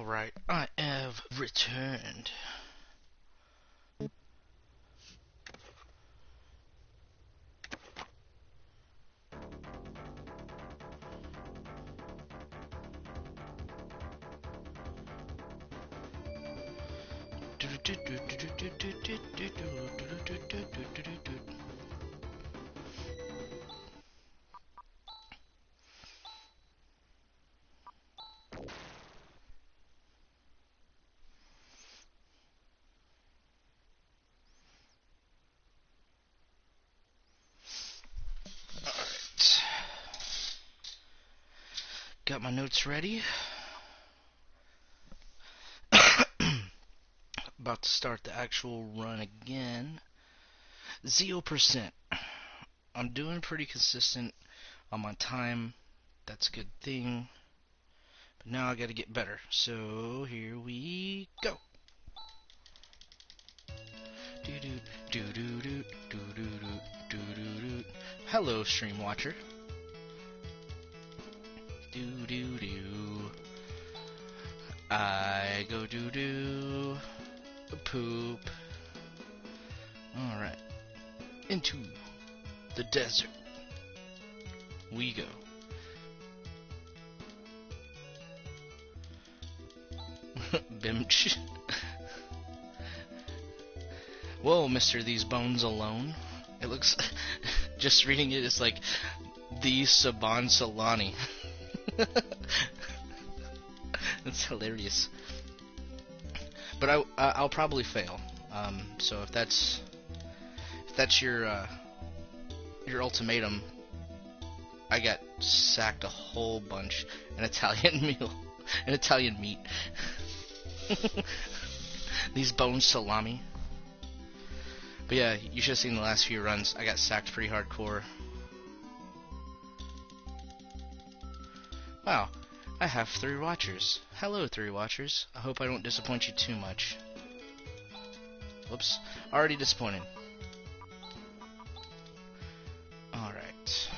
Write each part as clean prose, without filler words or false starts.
Alright, I have returned. Alright. Got my notes ready. About to start the actual run again. 0%. I'm doing pretty consistent on my time. That's a good thing. But now I gotta get better. So here we go. Hello, stream watcher. I go poop. Alright. Into the desert we go. Bimch. Whoa, mister, these bones alone. It looks... just reading it, it's like... the Saban Solani. That's hilarious. But I'll probably fail. So if that's your ultimatum, I got sacked a whole bunch. An Italian meat. These bones salami. But yeah, you should have seen the last few runs. I got sacked pretty hardcore. Wow, I have 3 watchers. Hello, 3 watchers. I hope I don't disappoint you too much. Whoops, already disappointed. Alright.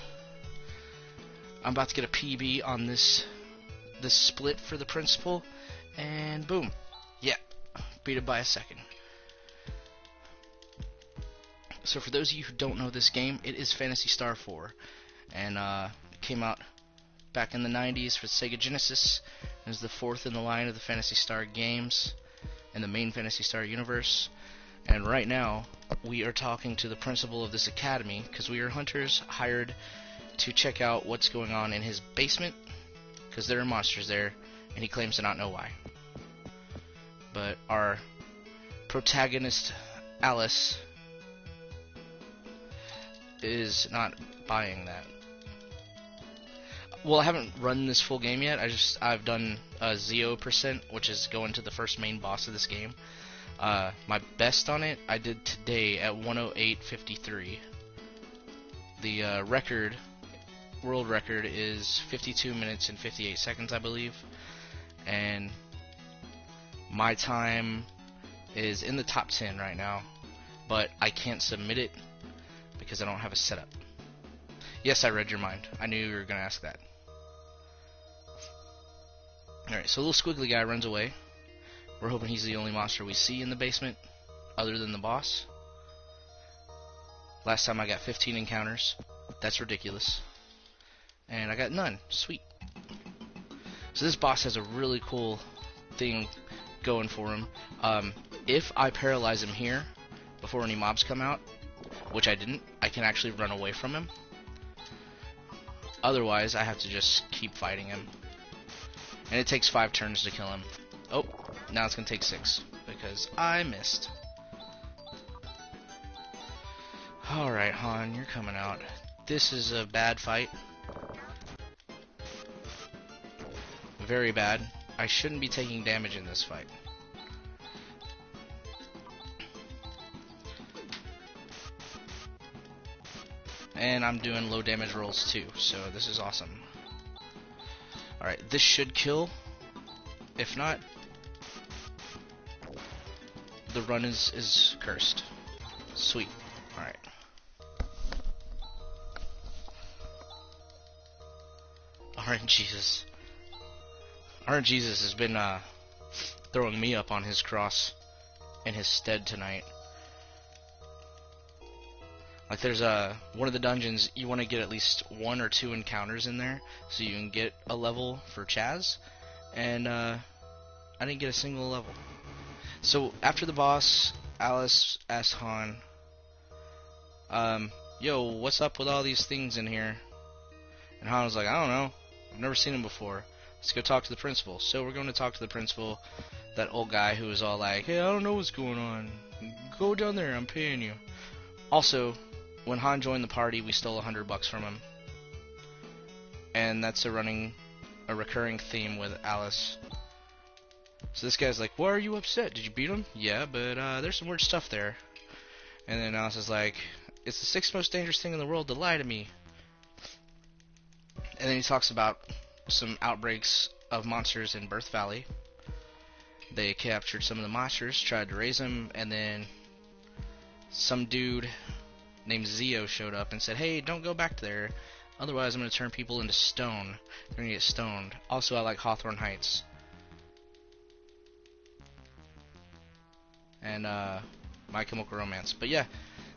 I'm about to get a PB on this split for the principal, and boom. Yeah, beat it by a second. So for those of you who don't know this game, it is Phantasy Star 4, and it came out back in the 90s for Sega Genesis. It was the 4th in the line of the Phantasy Star games in the main Phantasy Star universe. And right now, we are talking to the principal of this academy, because we are hunters hired to check out what's going on in his basement, because there are monsters there, and he claims to not know why. But our protagonist, Alice, is not buying that. Well, I haven't run this full game yet. I've done 0%, which is going to the first main boss of this game. My best on it I did today at 108.53. The world record is 52 minutes and 58 seconds, I believe. And my time is in the top 10 right now, but I can't submit it because I don't have a setup. Yes, I read your mind. I knew you were going to ask that. Alright, so little squiggly guy runs away. We're hoping he's the only monster we see in the basement, other than the boss. Last time I got 15 encounters. That's ridiculous. And I got none. Sweet. So this boss has a really cool thing going for him. If I paralyze him here, before any mobs come out, which I didn't, I can actually run away from him. Otherwise, I have to just keep fighting him. And it takes 5 turns to kill him. Oh, now it's going to take 6, because I missed. Alright, Han, you're coming out. This is a bad fight. Very bad. I shouldn't be taking damage in this fight. And I'm doing low damage rolls too, so this is awesome. Alright, this should kill. If not, the run is cursed. Sweet. Alright. RNGesus. RNGesus has been throwing me up on his cross in his stead tonight. Like, there's one of the dungeons, you want to get at least 1 or 2 encounters in there so you can get a level for Chaz, and I didn't get a single level. So after the boss, Alice asked Han, yo, what's up with all these things in here? And Han was like, I don't know, I've never seen them before. Let's go talk to the principal. So we're going to talk to the principal, that old guy who was all like, hey, I don't know what's going on. Go down there, I'm paying you. Also, when Han joined the party, we stole $100 from him. And that's a recurring theme with Alice. So this guy's like, why are you upset? Did you beat him? Yeah, but there's some weird stuff there. And then Alice is like, it's the 6th most dangerous thing in the world to lie to me. And then he talks about some outbreaks of monsters in Birth Valley. They captured some of the monsters, tried to raise them, and then some dude named Zio showed up and said, hey, don't go back there, otherwise I'm going to turn people into stone. You're going to get stoned. Also, I like Hawthorne Heights. And My Chemical Romance. But yeah,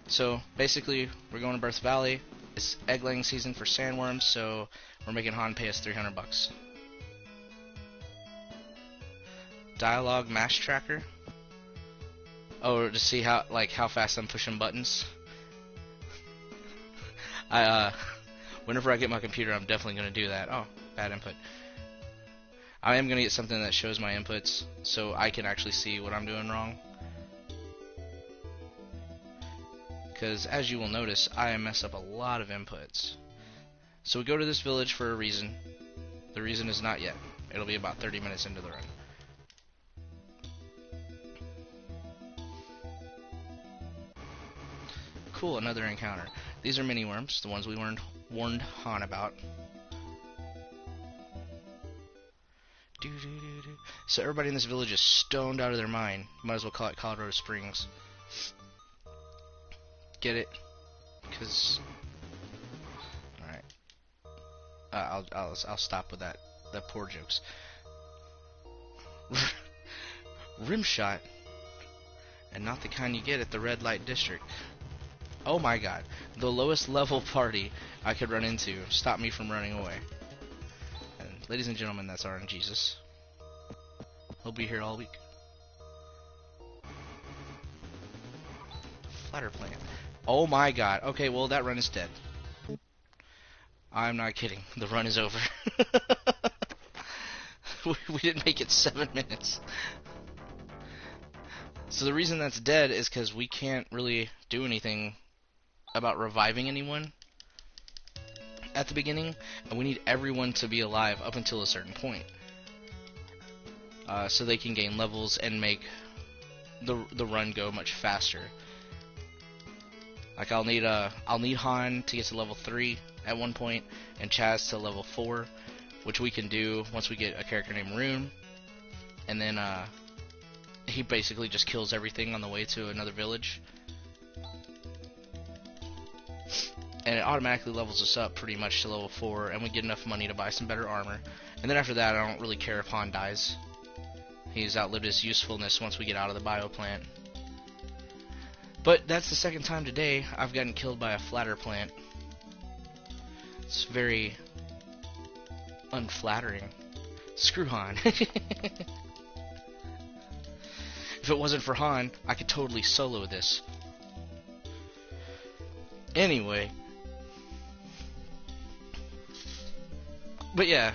so basically we're going to Birth Valley. It's egg laying season for sandworms, so we're making Han pay us $300. Dialogue Mash Tracker. Oh, to see how fast I'm pushing buttons. Whenever I get my computer, I'm definitely gonna do that. Oh, bad input. I am gonna get something that shows my inputs, so I can actually see what I'm doing wrong. Because as you will notice, I mess up a lot of inputs. So we go to this village for a reason. The reason is not yet. It'll be about 30 minutes into the run. Cool, another encounter. These are mini worms, the ones we warned Han about. So everybody in this village is stoned out of their mind. Might as well call it Colorado Springs. Get it? Because, all right. I'll stop with that. The poor jokes. Rim shot, and not the kind you get at the red light district. Oh my god, the lowest level party I could run into stopped me from running away. And ladies and gentlemen, that's RNGesus. He'll be here all week. Flatter plant. Oh my god. Okay, well that run is dead. I'm not kidding. The run is over. we didn't make it 7 minutes. So the reason that's dead is because we can't really do anything about reviving anyone at the beginning, and we need everyone to be alive up until a certain point, so they can gain levels and make the run go much faster. Like I'll need Han to get to level 3 at one point, and Chaz to level 4, which we can do once we get a character named Rune, and then he basically just kills everything on the way to another village. And it automatically levels us up pretty much to level 4, and we get enough money to buy some better armor. And then after that, I don't really care if Han dies. He's outlived his usefulness once we get out of the bioplant. But that's the second time today I've gotten killed by a flatter plant. It's very unflattering. Screw Han. If it wasn't for Han, I could totally solo this. Anyway. But yeah,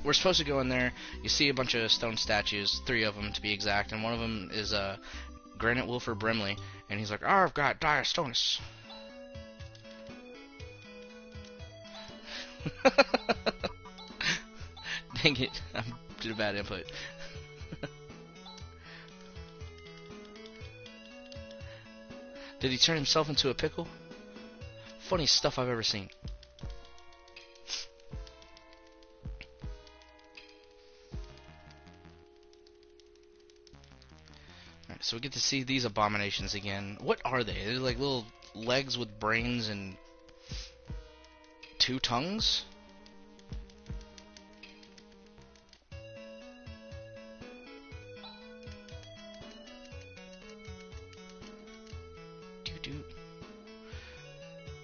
we're supposed to go in there. You see a bunch of stone statues, 3 of them to be exact, and one of them is Granite Wilford Brimley, and he's like, I've got Diastonus. Dang it, I did a bad input. Did he turn himself into a pickle? Funniest stuff I've ever seen. Alright, so we get to see these abominations again. What are they? They're like little legs with brains and 2 tongues?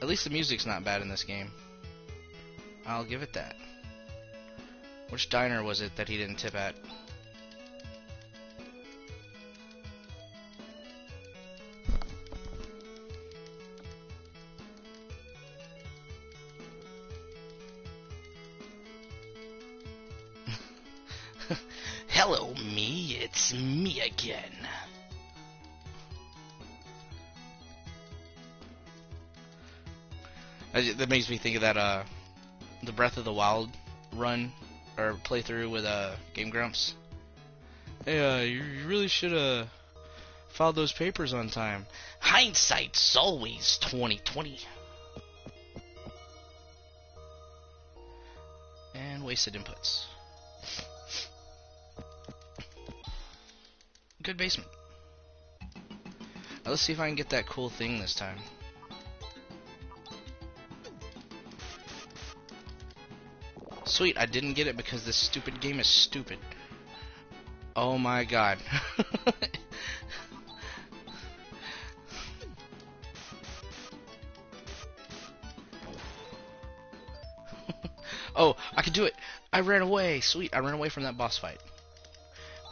At least the music's not bad in this game. I'll give it that. Which diner was it that he didn't tip at? Hello, me. It's me again. That makes me think of that, the Breath of the Wild run, or playthrough with, Game Grumps. Hey, you really should have filed those papers on time. Hindsight's always 20/20. And wasted inputs. Good basement. Now let's see if I can get that cool thing this time. Sweet, I didn't get it because this stupid game is stupid. Oh my god. Oh, I could do it. I ran away. Sweet, I ran away from that boss fight.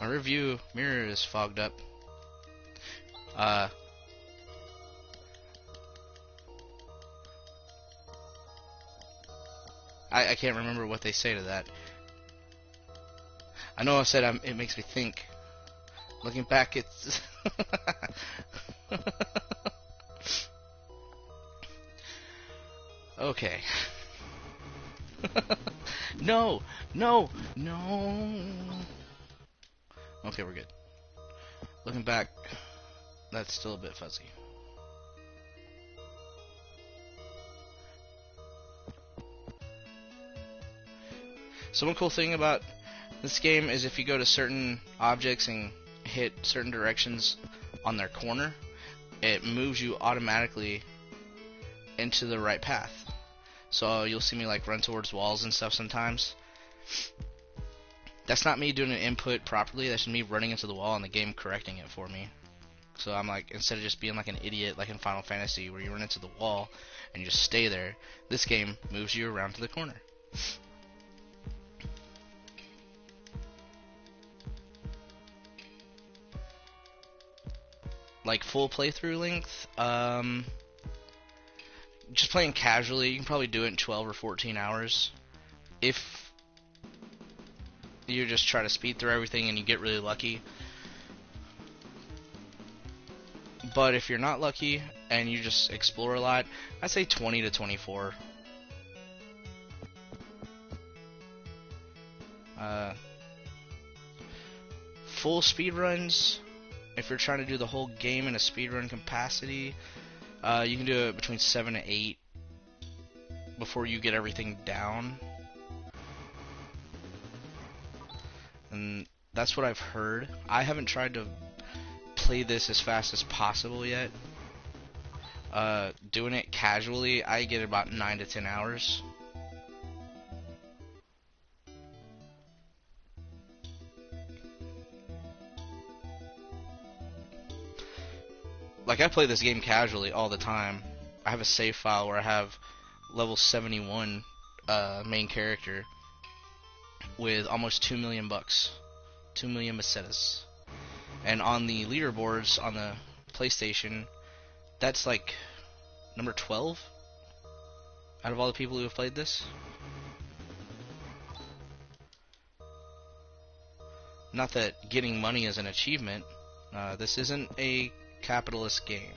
My rearview mirror is fogged up. I can't remember what they say to that. I know I said it makes me think. Looking back, it's... Okay. No! No! No! Okay, we're good. Looking back, that's still a bit fuzzy. So one cool thing about this game is if you go to certain objects and hit certain directions on their corner, it moves you automatically into the right path. So you'll see me like run towards walls and stuff sometimes. That's not me doing an input properly, that's just me running into the wall and the game correcting it for me. So I'm like, instead of just being like an idiot like in Final Fantasy where you run into the wall and you just stay there, this game moves you around to the corner. Like full playthrough length, just playing casually, you can probably do it in 12 or 14 hours. If you just try to speed through everything and you get really lucky. But if you're not lucky and you just explore a lot, I'd say 20 to 24. Full speedruns, if you're trying to do the whole game in a speedrun capacity, you can do it between 7 to 8 before you get everything down. And that's what I've heard. I haven't tried to play this as fast as possible yet. Doing it casually, I get about 9 to 10 hours. Like, I play this game casually all the time. I have a save file where I have level 71 main character with almost 2 million bucks. 2 million pesetas. And on the leaderboards on the PlayStation, that's like number 12 out of all the people who have played this. Not that getting money is an achievement. This isn't a capitalist game.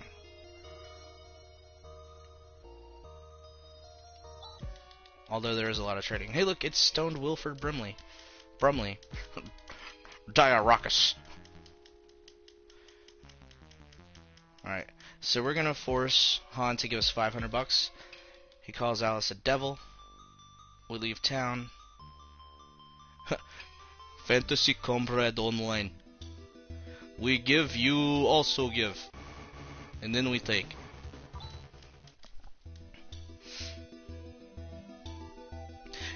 Although there is a lot of trading. Hey look, it's Stoned Wilford Brumley. Diarachus. Alright, so we're gonna force Han to give us 500 bucks. He calls Alice a devil. We leave town. Fantasy Comrade Online. We give, you also give. And then we take.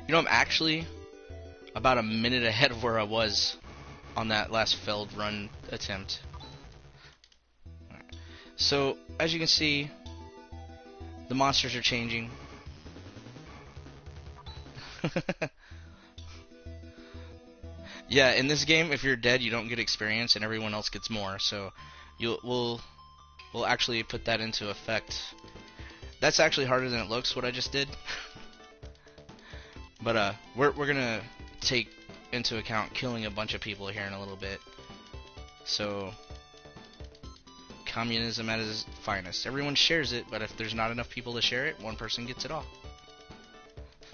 You know, I'm actually about a minute ahead of where I was on that last failed run attempt. Right. So, as you can see, The monsters are changing. Yeah, in this game, if you're dead, you don't get experience, and everyone else gets more. So, we'll actually put that into effect. That's actually harder than it looks. What I just did. But we're gonna take into account killing a bunch of people here in a little bit. So, communism at its finest. Everyone shares it, but if there's not enough people to share it, one person gets it all.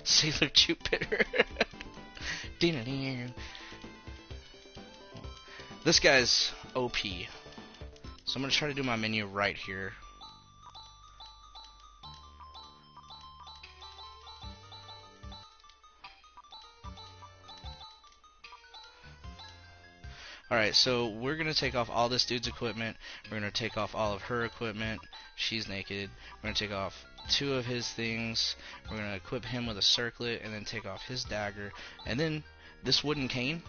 Sailor Jupiter. This guy's OP. So I'm going to try to do my menu right here. Alright, so we're going to take off all this dude's equipment. We're going to take off all of her equipment. She's naked. We're going to take off 2 of his things. We're going to equip him with a circlet and then take off his dagger. And then this wooden cane.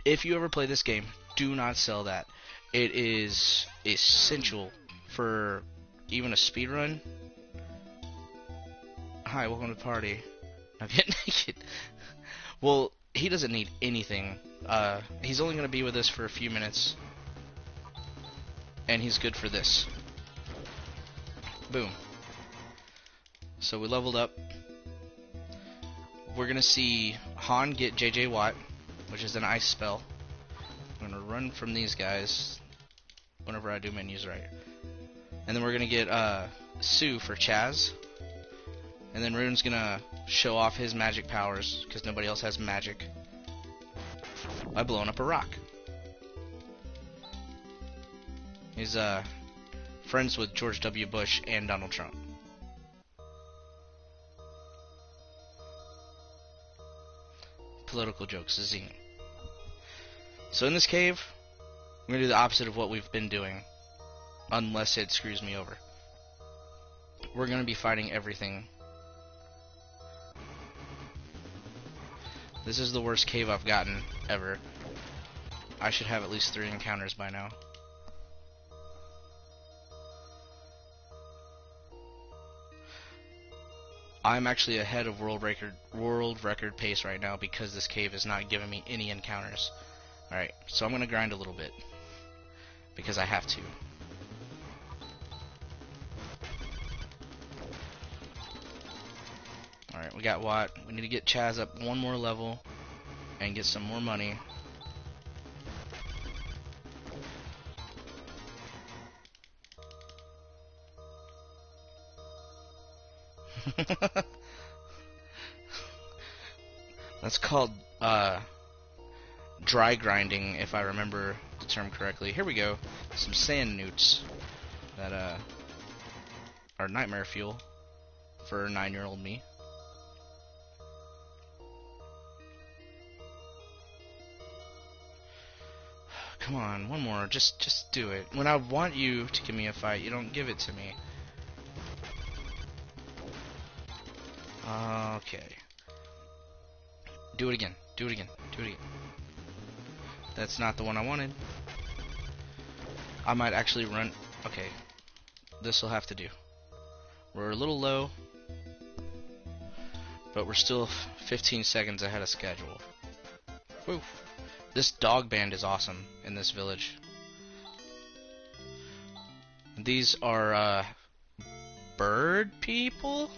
If you ever play this game, do not sell that. It is essential for even a speedrun. Hi, welcome to the party. Now get naked. Well, he doesn't need anything. He's only going to be with us for a few minutes. And he's good for this. Boom. So we leveled up. We're going to see Han get JJ Watt, which is an ice spell. I'm going to run from these guys whenever I do menus right. And then we're going to get Sue for Chaz. And then Rune's going to show off his magic powers, because nobody else has magic, by blowing up a rock. He's friends with George W. Bush and Donald Trump. Political jokes, zing. So in this cave, I'm going to do the opposite of what we've been doing, unless it screws me over. We're going to be fighting everything. This is the worst cave I've gotten ever. I should have at least 3 encounters by now. I'm actually ahead of world record pace right now because this cave is not giving me any encounters. Alright, so I'm going to grind a little bit, because I have to. Alright, we got Watt. We need to get Chaz up 1 more level and get some more money. That's called dry grinding, if I remember the term correctly. Here we go. Some sand newts that are nightmare fuel for 9-year-old me. Come on, 1 more. Just do it. When I want you to give me a fight, you don't give it to me. Okay. Do it again. Do it again. Do it again. That's not the one I wanted. I might actually run. Okay. This will have to do. We're a little low, but we're still 15 seconds ahead of schedule. Woo. This dog band is awesome in this village. These are bird people?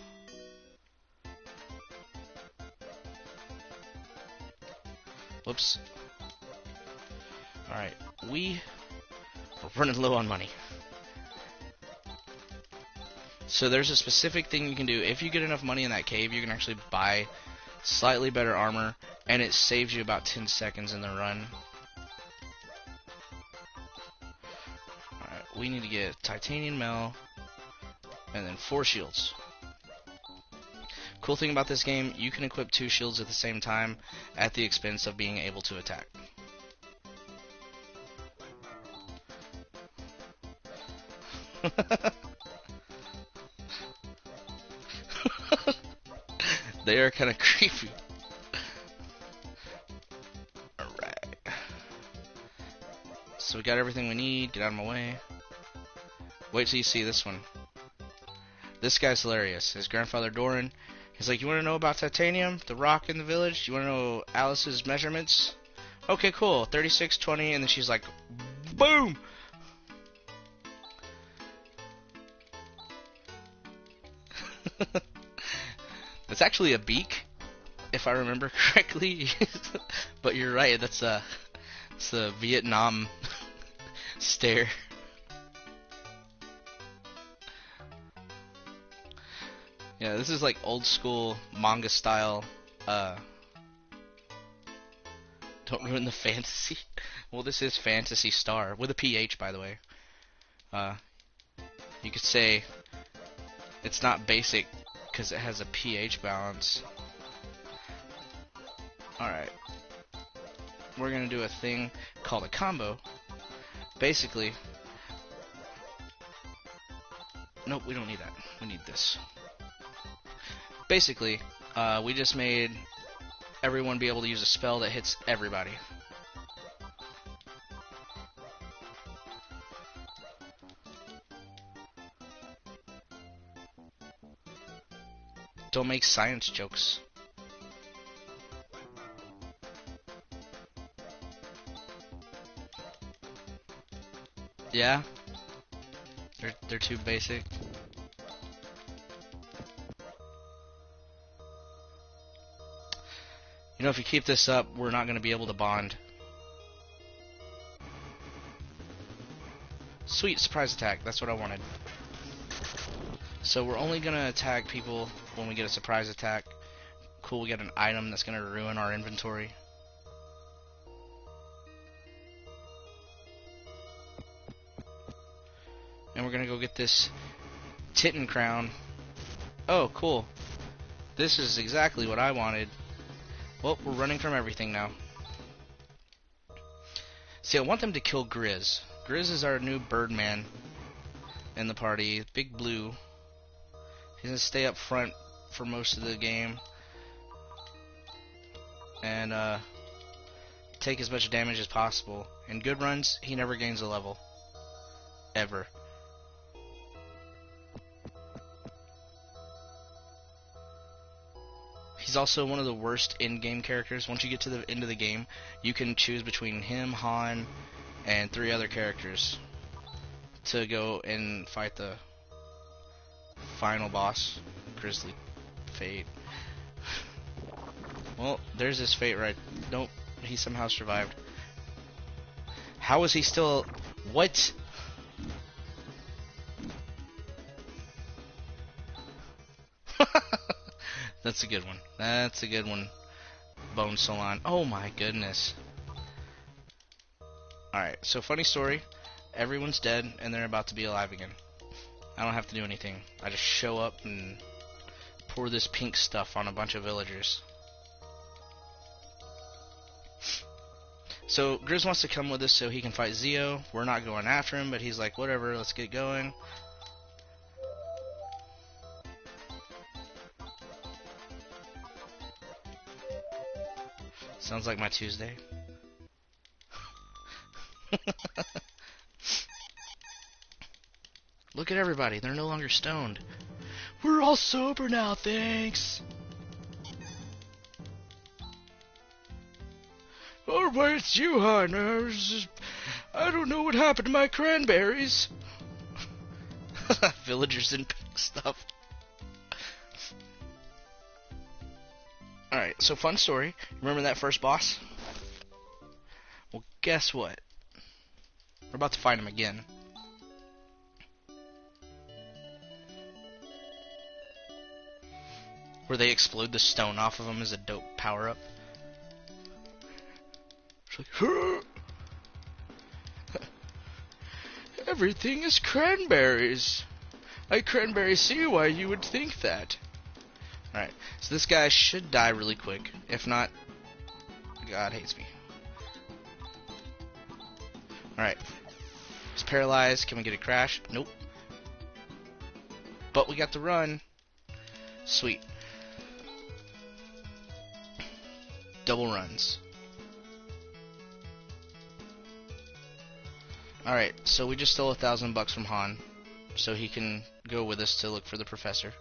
Whoops. Alright, we are running low on money. So there's a specific thing you can do. If you get enough money in that cave, you can actually buy slightly better armor, and it saves you about 10 seconds in the run. Alright, we need to get titanium mail, and then 4 shields. Cool thing about this game, you can equip 2 shields at the same time at the expense of being able to attack. They are kind of creepy. Alright. So we got everything we need. Get out of my way. Wait till you see this one. This guy's hilarious. His grandfather Doran. He's like, you want to know about titanium, the rock in the village? You want to know Alice's measurements? Okay, cool. 36, 20, and then she's like, boom! That's actually a beak, if I remember correctly. But you're right, it's a Vietnam stare. Yeah, this is like old school manga style. Don't ruin the fantasy. Well, this is Phantasy Star with a PH, by the way. You could say it's not basic because it has a pH balance. Alright. We're gonna do a thing called a combo. Basically, nope, we don't need that. We need this. Basically, we just made everyone be able to use a spell that hits everybody. Don't make science jokes. Yeah? They're too basic. You know, if you keep this up, we're not going to be able to bond. Sweet, surprise attack. That's what I wanted. So we're only going to attack people when we get a surprise attack. Cool, we get an item that's going to ruin our inventory. And we're going to go get this Titan crown. Oh, cool. This is exactly what I wanted. Well, we're running from everything now. See, I want them to kill Grizz. Grizz is our new Birdman in the party. Big Blue. He's going to stay up front for most of the game. And take as much damage as possible. In good runs, he never gains a level. Ever. He's also one of the worst in-game characters. Once you get to the end of the game, you can choose between him, Han, and 3 other characters to go and fight the final boss, Grizzly Fate. Well, there's his fate right. Nope, he somehow survived. How is he still... What? That's a good one. That's a good one. Bone Salon. Oh my goodness. Alright, so funny story. Everyone's dead and they're about to be alive again. I don't have to do anything. I just show up and pour this pink stuff on a bunch of villagers. So Grizz wants to come with us so he can fight Zio. We're not going after him, but he's like, whatever, let's get going. Sounds like my Tuesday. Look at everybody, they're no longer stoned. We're all sober now, thanks. Oh, but it's you, hon. I don't know what happened to my cranberries. Villagers in pink stuff. Alright, so fun story. Remember that first boss? Well, guess what? We're about to fight him again. Where they explode the stone off of him as a dope power-up. It's like, everything is cranberries. I cranberry see why you would think that. Alright, so this guy should die really quick. If not, God hates me. Alright. He's paralyzed. Can we get a crash? Nope. But we got the run. Sweet. Double runs. Alright, so we just stole $1,000 from Han. So he can go with us to look for the professor.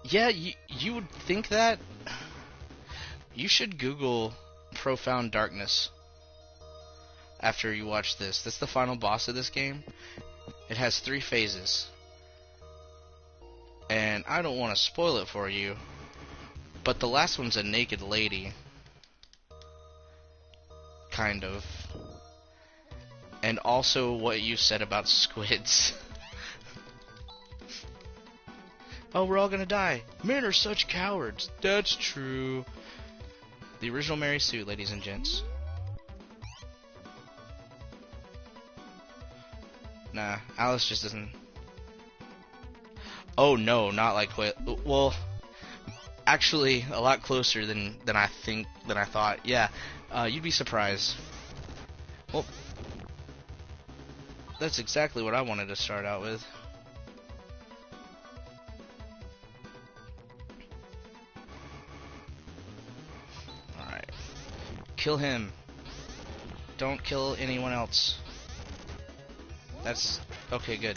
Yeah, you would think that. You should Google Profound Darkness after you watch this. That's the final boss of this game. It has 3 phases. And I don't want to spoil it for you, but the last one's a naked lady. Kind of. And also what you said about squids. Oh, we're all gonna die. Men are such cowards. That's true. The original Mary Sue, ladies and gents. Nah, Alice just doesn't. Oh no, not like well, actually a lot closer than I thought. Yeah, you'd be surprised. Well, that's exactly what I wanted to start out with. Alright. Kill him. Don't kill anyone else. That's... okay, good.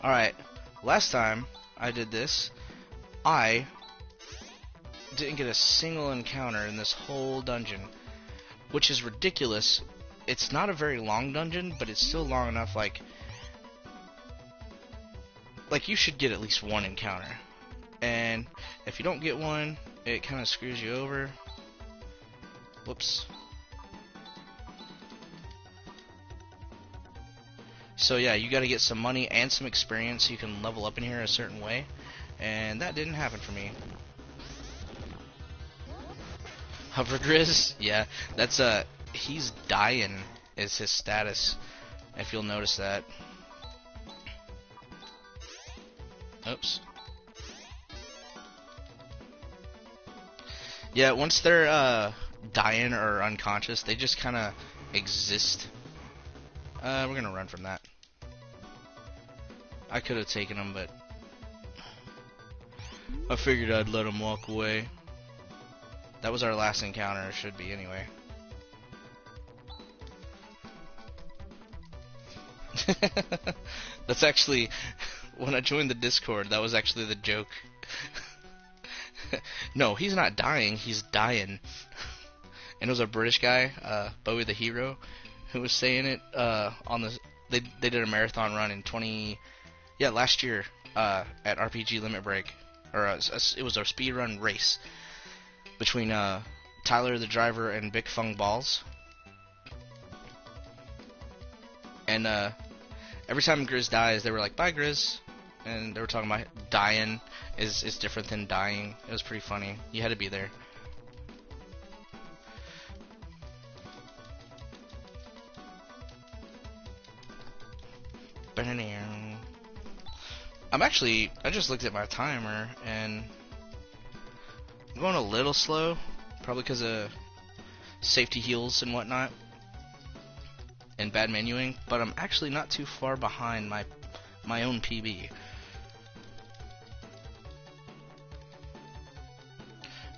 Alright. Last time I did this, I didn't get a single encounter in this whole dungeon, which is ridiculous. It's not a very long dungeon, but it's still long enough, like you should get at least 1 encounter. And if you don't get one, it kind of screws you over. Whoops. So yeah, you gotta get some money and some experience so you can level up in here a certain way. And that didn't happen for me. Hovergrizz? Yeah, that's he's dying is his status, if you'll notice that. Oops. Yeah, once they're dying or unconscious, they just kind of exist. We're gonna run from that. I could have taken him, but I figured I'd let him walk away. That was our last encounter, should be anyway. That's actually, when I joined the Discord, that was actually the joke. No, he's not dying, he's dying. And it was a British guy, Bowie the Hero, who was saying it on the... They did a marathon run in last year at RPG Limit Break. Or it was a speed run race between Tyler the driver and Big Fung Balls. And every time Grizz dies, they were like, "Bye, Grizz." And they were talking about dying is different than dying. It was pretty funny. You had to be there. I just looked at my timer and I'm going a little slow, probably because of safety heals and whatnot and bad menuing, but I'm actually not too far behind my own PB.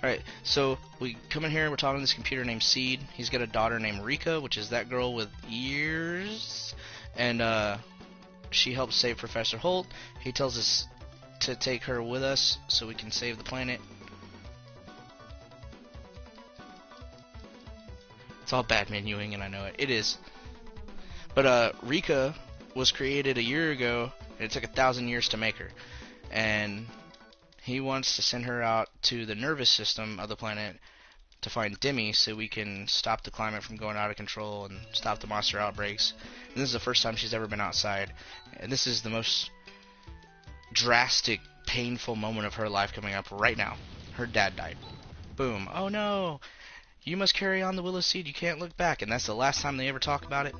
Alright, so we come in here, we're talking to this computer named Seed. He's got a daughter named Rika, which is that girl with ears, and she helps save Professor Holt. He tells us to take her with us so we can save the planet. It's all bad menuing, and I know it. It is. But Rika was created a year ago, and it took 1,000 years to make her. And he wants to send her out to the nervous system of the planet to find Demi so we can stop the climate from going out of control and stop the monster outbreaks. And this is the first time she's ever been outside. And this is the most drastic, painful moment of her life coming up right now. Her dad died. Boom. Oh no! You must carry on the Willow Seed. You can't look back. And that's the last time they ever talk about it.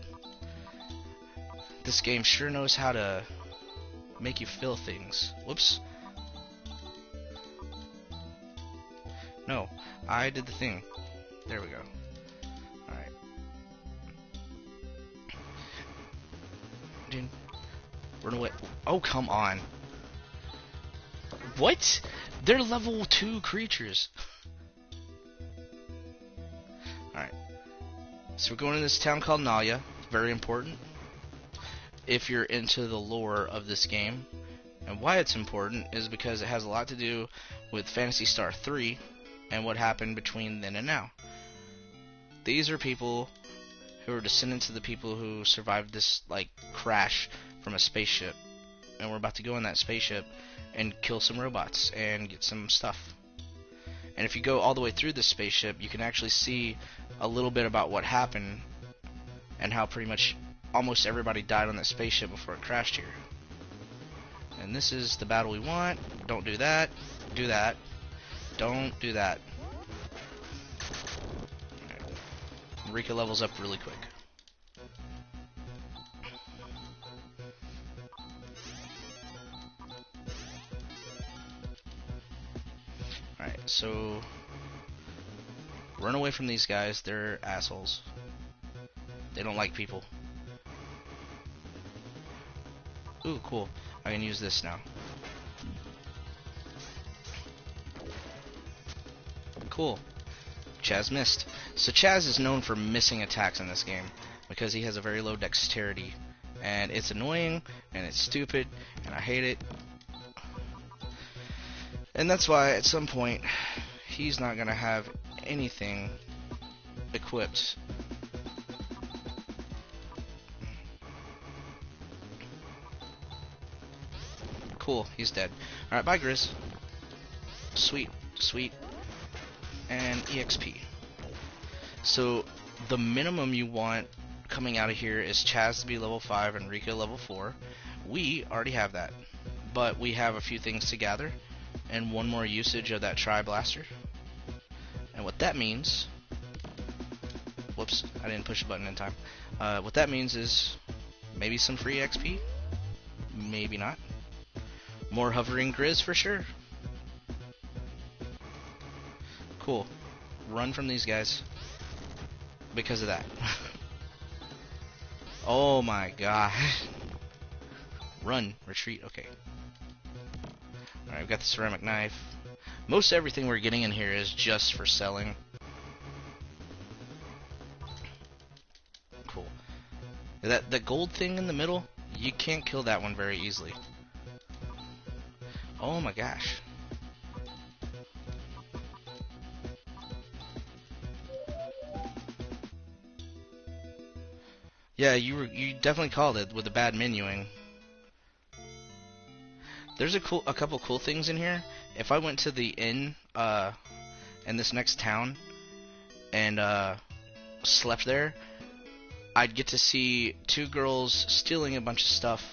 This game sure knows how to make you feel things. Whoops. No, I did the thing. There we go. Alright. Dude, run away. Oh, come on. What? They're level 2 creatures. So we're going to this town called Nalia. Very important if you're into the lore of this game. And why it's important is because it has a lot to do with Phantasy Star 3 and what happened between then and now. These are people who are descendants of the people who survived this like crash from a spaceship, and we're about to go in that spaceship and kill some robots and get some stuff. And if you go all the way through this spaceship, you can actually see a little bit about what happened and how pretty much almost everybody died on that spaceship before it crashed here. And this is the battle we want. Don't do that. Do that. Don't do that. Right. Rika levels up really quick. Alright, so run away from these guys. They're assholes. They don't like people. Ooh, cool. I can use this now. Cool. Chaz missed. So Chaz is known for missing attacks in this game because he has a very low dexterity. And it's annoying, and it's stupid, and I hate it. And that's why at some point he's not going to have anything equipped. Cool, he's dead. Alright, bye Grizz. Sweet, sweet. And EXP. So, the minimum you want coming out of here is Chaz to be level 5 and Rika level 4. We already have that. But we have a few things to gather. And one more usage of that Tri-Blaster. And what that means... Whoops, I didn't push the button in time. What that means is maybe some free XP. Maybe not. More hovering Grizz for sure. Cool. Run from these guys. Because of that. Oh my god. Run. Retreat. Okay. Alright, we've got the ceramic knife. Most everything we're getting in here is just for selling. Cool. That gold thing in the middle, you can't kill that one very easily. Oh my gosh. Yeah, you definitely called it with the bad menuing. There's a couple cool things in here. If I went to the inn in this next town and slept there, I'd get to see two girls stealing a bunch of stuff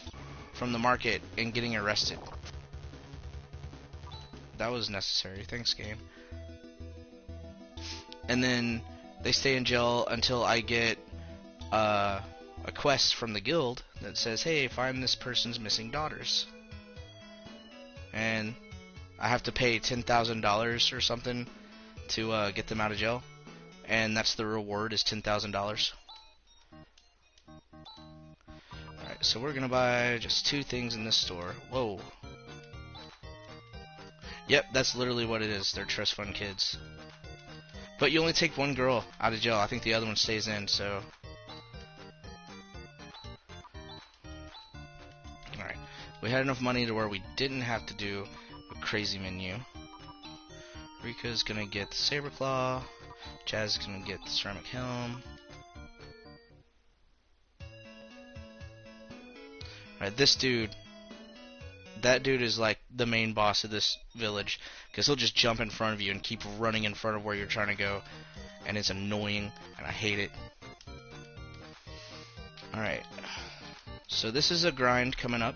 from the market and getting arrested. That was necessary. Thanks, game. And then they stay in jail until I get a quest from the guild that says, hey, find this person's missing daughters. And I have to pay $10,000 or something to get them out of jail. And that's the reward, is $10,000. Alright, so we're gonna buy just 2 things in this store. Whoa. Yep, that's literally what it is. They're trust fund kids. But you only take one girl out of jail. I think the other one stays in, so... Alright. We had enough money to where we didn't have to do a crazy menu. Rika's gonna get the saber claw. Chaz is gonna get the ceramic helm. Alright, this dude... That dude is like the main boss of this village, because he'll just jump in front of you and keep running in front of where you're trying to go, and it's annoying, and I hate it. Alright, so this is a grind coming up.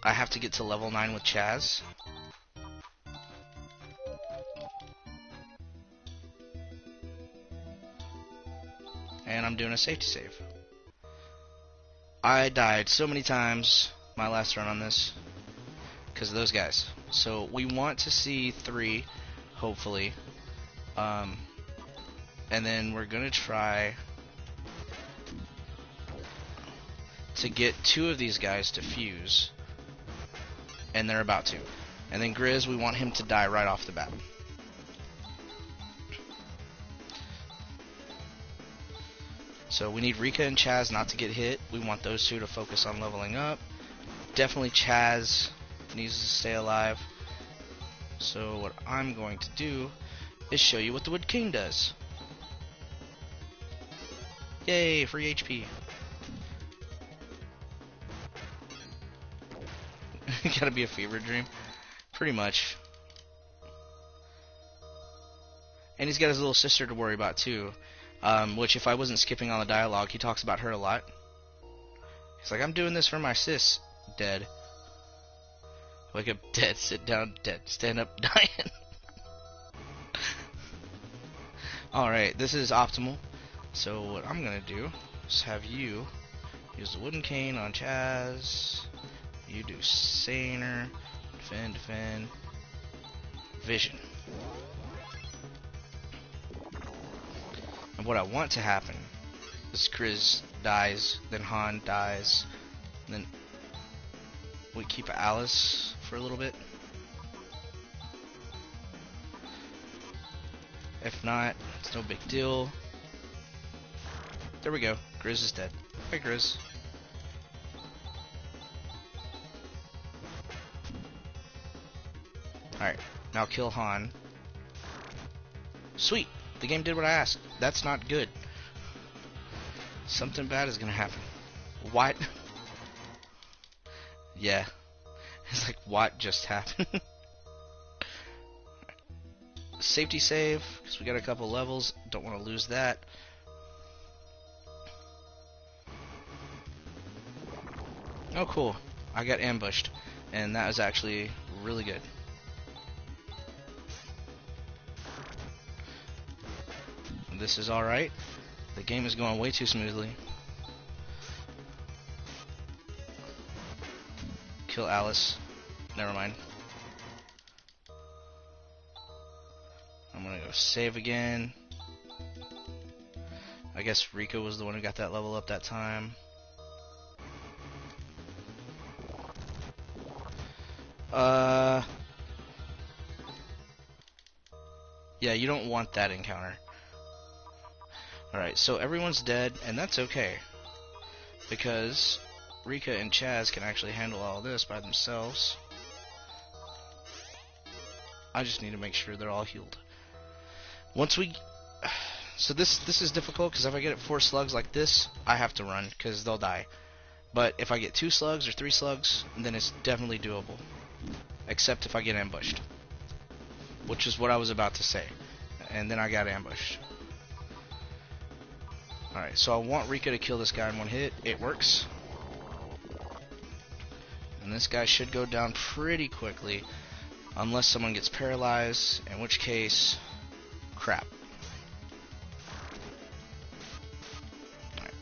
I have to get to level 9 with Chaz. And I'm doing a safety save. I died so many times my last run on this because of those guys. So we want to see 3, hopefully. And then we're going to try to get 2 of these guys to fuse. And they're about to. And then Grizz, we want him to die right off the bat. So we need Rika and Chaz not to get hit. We want those two to focus on leveling up. Definitely Chaz needs to stay alive. So what I'm going to do is show you what the Wood King does. Yay, free HP. Gotta be a fever dream. Pretty much. And he's got his little sister to worry about too. Which if I wasn't skipping on the dialogue, he talks about her a lot. He's like, I'm doing this for my sis. Dead. Wake up dead, sit down dead, stand up dying. Alright, this is optimal. So what I'm gonna do is have you use the wooden cane on Chaz. You do Saner, defend, vision. And what I want to happen is Chris dies, then Han dies, then we keep Alice for a little bit. If not, it's no big deal. There we go. Grizz is dead. Hey, Grizz. Alright, now kill Han. Sweet! The game did what I asked. That's not good. Something bad is gonna happen. What? Yeah. It's like, what just happened? Safety save, because we got a couple levels. Don't want to lose that. Oh, cool. I got ambushed. And that was actually really good. This is alright. The game is going way too smoothly. Kill Alice. Never mind. I'm gonna go save again. I guess Rika was the one who got that level up that time. Yeah, you don't want that encounter. Alright, so everyone's dead, and that's okay. Because Rika and Chaz can actually handle all this by themselves. I just need to make sure they're all healed. Once we... So this is difficult, because if I get 4 slugs like this, I have to run, because they'll die. But if I get 2 slugs or 3 slugs, then it's definitely doable. Except if I get ambushed. Which is what I was about to say. And then I got ambushed. Alright, so I want Rika to kill this guy in one hit. It works. And this guy should go down pretty quickly. Unless someone gets paralyzed. In which case... crap. Alright.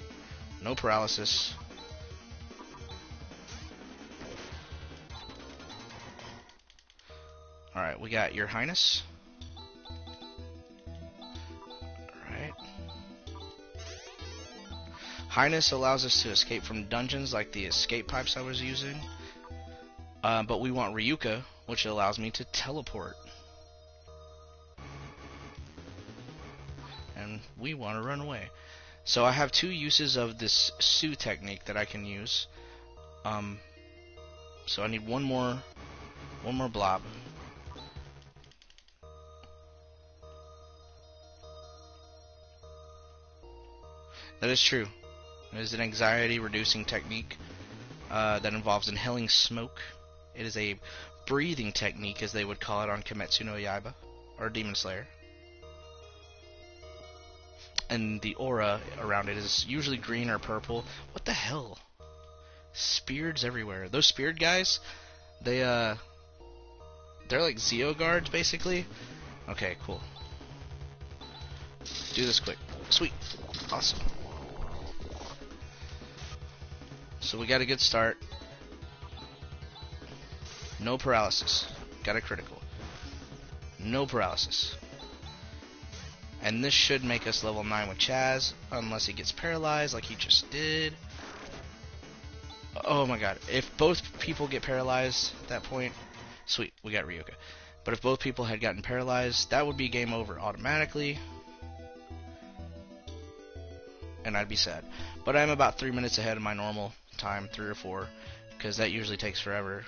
No paralysis. Alright, we got Your Highness. Alright. Highness allows us to escape from dungeons like the escape pipes I was using. But we want Ryuka, which allows me to teleport. And we want to run away. So I have 2 uses of this Sue technique that I can use. So I need one more blob. That is true. It is an anxiety reducing technique that involves inhaling smoke. It is a breathing technique, as they would call it on Kimetsu no Yaiba, or Demon Slayer. And the aura around it is usually green or purple. What the hell? Speards everywhere. Those speared guys, they're like Zio guards, basically. Okay, cool. Do this quick. Sweet. Awesome. So we got a good start. No paralysis. Got a critical. No paralysis. And this should make us level 9 with Chaz, unless he gets paralyzed like he just did. Oh my god. If both people get paralyzed at that point, sweet, we got Ryuka. But if both people had gotten paralyzed, that would be game over automatically. and I'd be sad. But I'm about 3 minutes ahead of my normal time, 3 or 4, because that usually takes forever.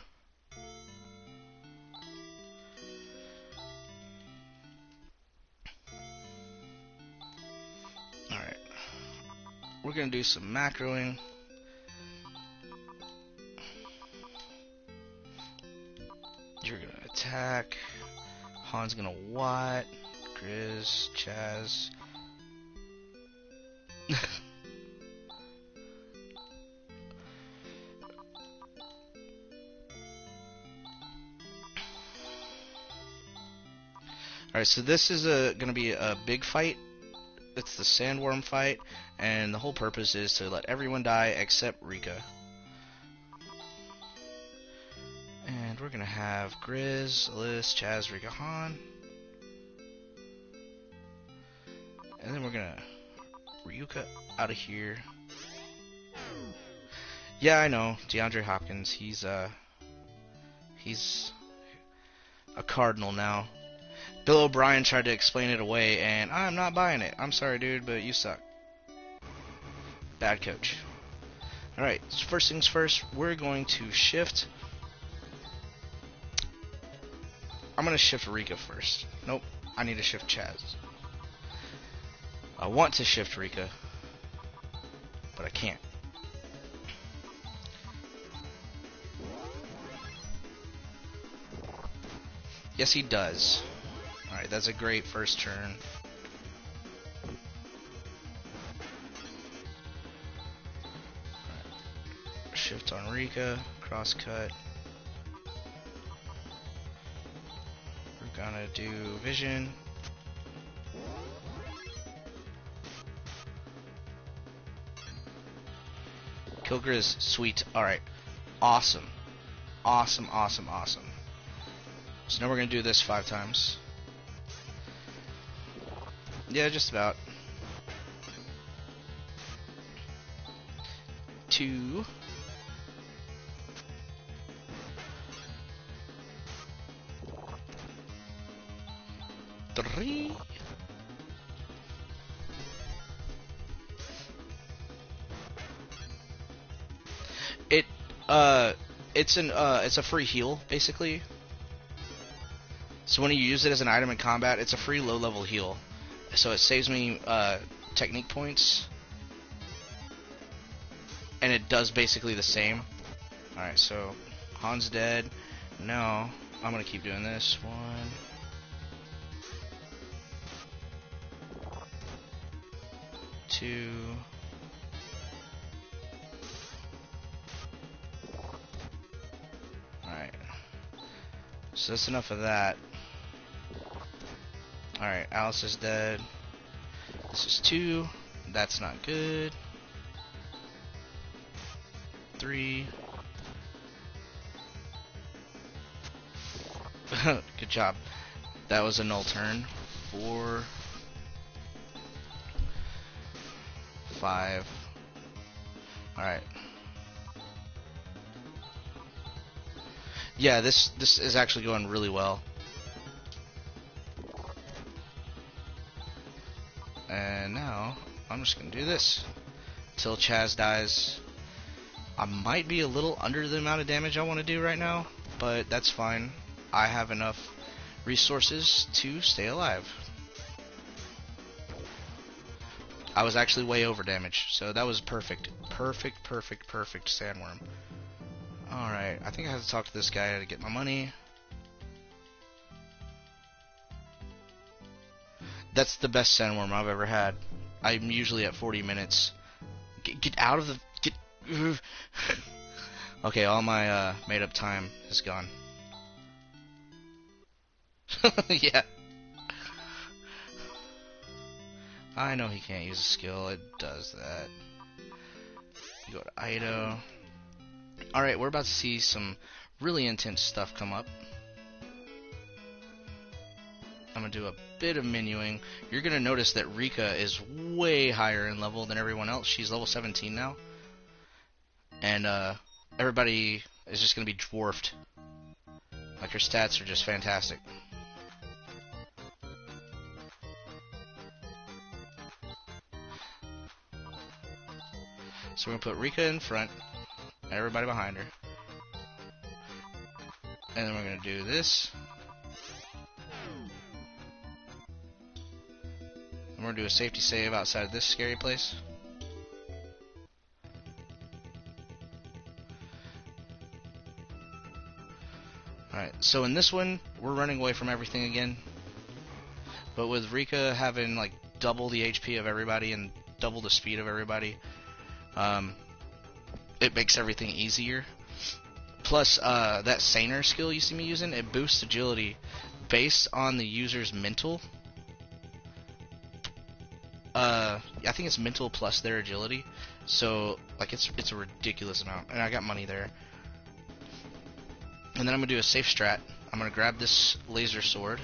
Alright. We're going to do some macroing. You're going to attack. Han's going to Watt. Grizz, Chaz. Alright, so this is going to be a big fight. It's the sandworm fight, and the whole purpose is to let everyone die except Rika. And we're going to have Grizz, Alyss, Chaz, Rika, Han. And then we're going to Ryuka out of here. Yeah, I know, DeAndre Hopkins, he's a cardinal now. Bill O'Brien tried to explain it away, and I'm not buying it. I'm sorry, dude, but you suck. Bad coach. Alright, so first things first, we're going to shift. I'm going to shift Rika first. Nope, I need to shift Chaz. I want to shift Rika, but I can't. Yes, he does. Alright, that's a great first turn. Right. Shift on Rika, cross cut. We're gonna do vision. Kill Grizz, sweet. Alright. Awesome. Awesome, awesome, awesome. So now we're gonna do this 5 times. Yeah, just about. 2. 3. It's a free heal, basically. So when you use it as an item in combat, it's a free low-level heal. So it saves me technique points, and it does basically the same. Alright, so Han's dead. Now I'm gonna keep doing this. 1. 2. Alright. So that's enough of that. Alright, Alice is dead. This is 2. That's not good. 3. Good job. That was a null turn. 4. 5. Alright. Yeah, this is actually going really well. And now, I'm just going to do this. Till Chaz dies. I might be a little under the amount of damage I want to do right now, but that's fine. I have enough resources to stay alive. I was actually way over damaged, so that was perfect. Perfect, perfect, perfect sandworm. Alright, I think I have to talk to this guy to get my money. That's the best sandworm I've ever had. I'm usually at 40 minutes. Get out of the... Get... Okay, all my made up time is gone. Yeah. I know he can't use a skill. It does that. You go to Ido. Alright, we're about to see some really intense stuff come up. I'm going to do a bit of menuing. You're going to notice that Rika is way higher in level than everyone else. She's level 17 now. And everybody is just going to be dwarfed. Like, her stats are just fantastic. So we're gonna put Rika in front, everybody behind her, and then we're gonna do this. And we're gonna do a safety save outside of this scary place. Alright, so in this one, we're running away from everything again. But with Rika having like double the HP of everybody and double the speed of everybody, it makes everything easier. Plus, that Saner skill you see me using, it boosts agility based on the user's mental. I think it's mental plus their agility. So, like, it's a ridiculous amount. And I got money there. And then I'm going to do a safe strat. I'm going to grab this laser sword.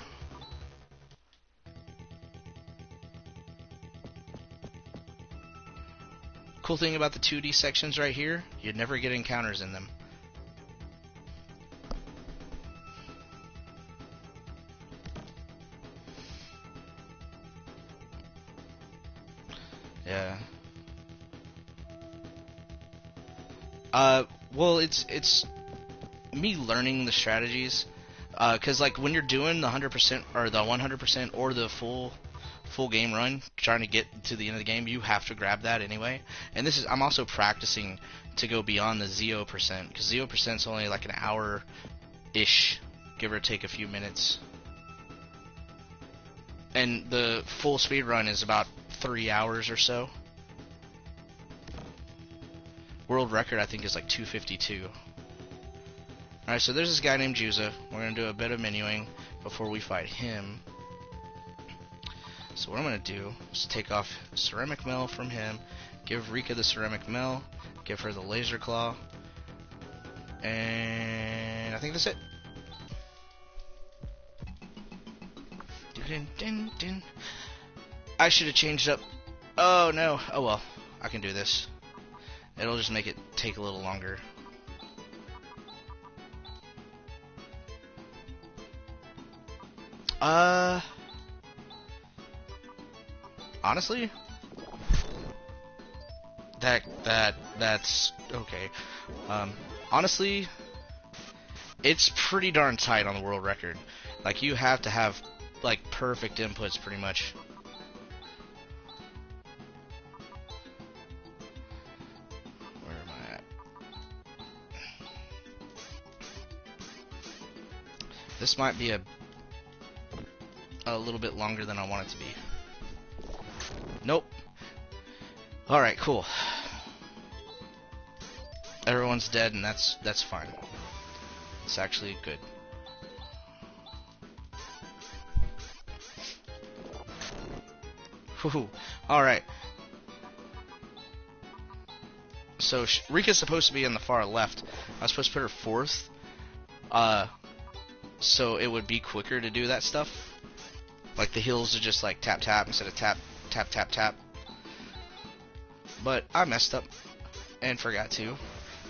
Cool thing about the 2D sections right here, you'd never get encounters in them. Yeah. Well, it's me learning the strategies, because like when you're doing the 100% or the 100% or the full game run, trying to get to the end of the game, you have to grab that anyway. And this is, I'm also practicing to go beyond the Zio percent, because Zio percent's only like an hour ish, give or take a few minutes, and the full speed run is about 3 hours or so. World record I think is like 252. Alright, so there's this guy named Juza. We're going to do a bit of menuing before we fight him. So what I'm going to do is take off Ceramic Mel from him, give Rika the Ceramic Mel, give her the Laser Claw, and I think that's it. I should have changed up. Oh no. Oh well. I can do this. It'll just make it take a little longer. Honestly, that's okay. Honestly, it's pretty darn tight on the world record. Like, you have to have like perfect inputs pretty much. Where am I at? This might be a little bit longer than I want it to be. Nope. Alright, cool. Everyone's dead, and that's fine. It's actually good. Whew. Alright. So, Rika's supposed to be in the far left. I was supposed to put her fourth. So it would be quicker to do that stuff. Like, the heals are just like tap tap instead of tap tap tap tap. But I messed up and forgot to.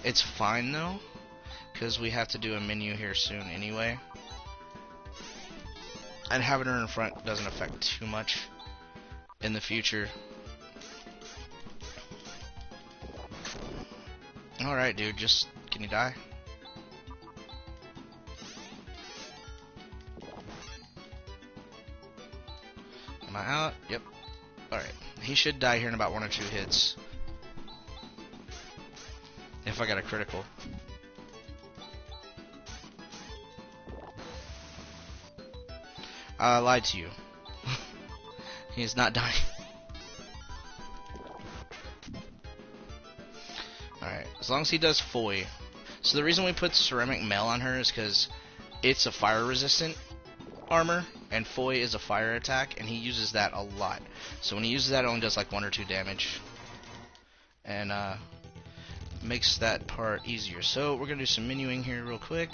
It's fine though, because we have to do a menu here soon anyway. And having her in front doesn't affect too much in the future. Alright, dude, just, can you die? Am I out? Yep. Alright. He should die here in about 1 or 2 hits. If I got a critical. I lied to you. He is not dying. Alright. As long as he does Foy. So the reason we put Ceramic Mel on her is because it's a fire resistant armor, and Foy is a fire attack, and he uses that a lot. So when he uses that, it only does like 1 or 2 damage, and makes that part easier. So we're gonna do some menuing here real quick.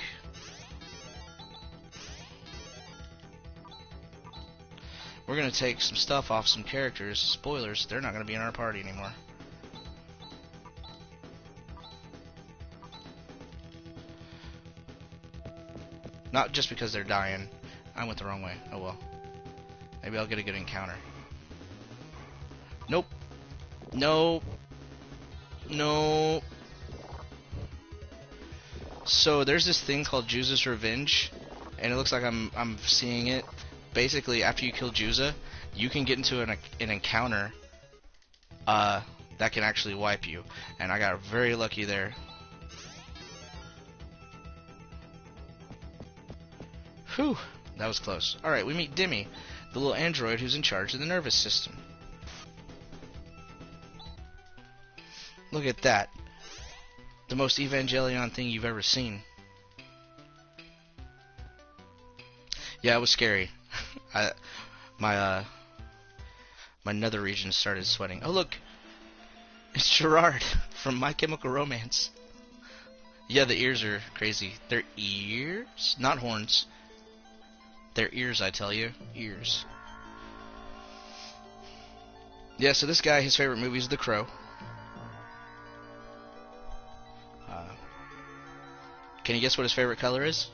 We're gonna take some stuff off some characters. Spoilers, they're not gonna be in our party anymore. Not just because they're dying. I went the wrong way. Oh well. Maybe I'll get a good encounter. Nope. Nope. No. So there's this thing called Juza's Revenge, and it looks like I'm seeing it. Basically, after you kill Juza, you can get into an encounter that can actually wipe you, and I got very lucky there. Whew, that was close. Alright, we meet Dimmy, the little android who's in charge of the nervous system. Look at that. The most Evangelion thing you've ever seen. Yeah, it was scary. My nether region started sweating. Oh look, it's Gerard from My Chemical Romance. Yeah, the ears are crazy. They're ears? Not horns. They're ears, I tell you. Ears. Yeah, so this guy, his favorite movie is The Crow. Can you guess what his favorite color is?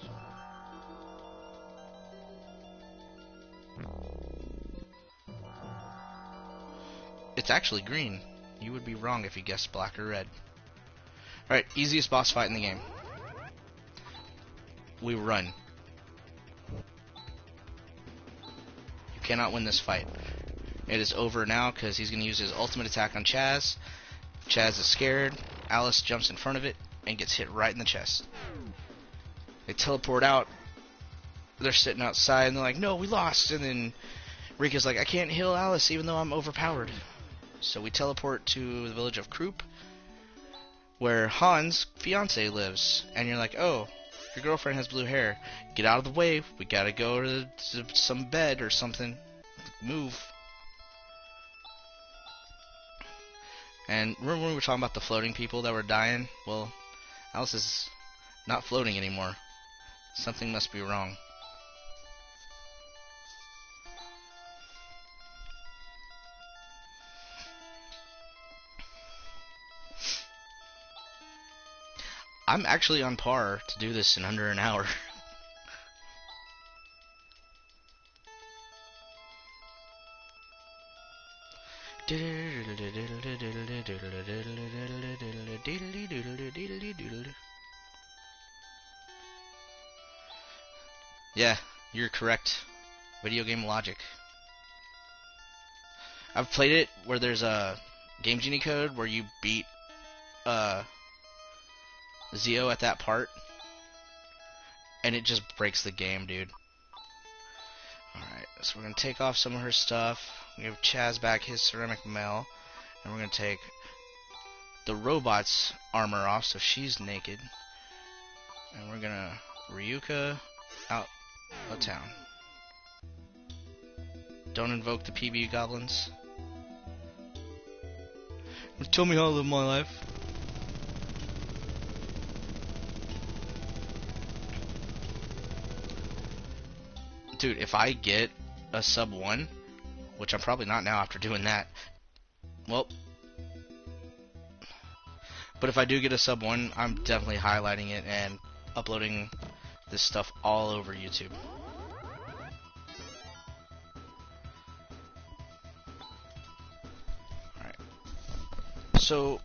It's actually green. You would be wrong if you guessed black or red. Alright, easiest boss fight in the game. We run. You cannot win this fight. It is over now because he's going to use his ultimate attack on Chaz. Chaz is scared. Alice jumps in front of it and gets hit right in the chest. They teleport out. They're sitting outside and they're like, no, we lost. And then Rika's like, I can't heal Alice even though I'm overpowered. So we teleport to the village of Kroop, where Han's fiance lives. And you're like, oh, your girlfriend has blue hair. Get out of the way. We gotta go to some bed or something. Move. And remember when we were talking about the floating people that were dying? Well, Alice is not floating anymore. Something must be wrong. I'm actually on par to do this in under an hour. Yeah, you're correct. Video game logic. I've played it where there's a Game Genie code where you beat Zio at that part, and it just breaks the game, dude. Alright, so we're going to take off some of her stuff. We have Chaz back his ceramic mail, and we're going to take the robot's armor off, so she's naked. And we're going to Ryuka out of town. Don't invoke the PB goblins. Tell me how to live my life. Dude, if I get a sub 1, which I'm probably not now after doing that, well, but if I do get a sub 1, I'm definitely highlighting it and uploading this stuff all over YouTube. Alright. So,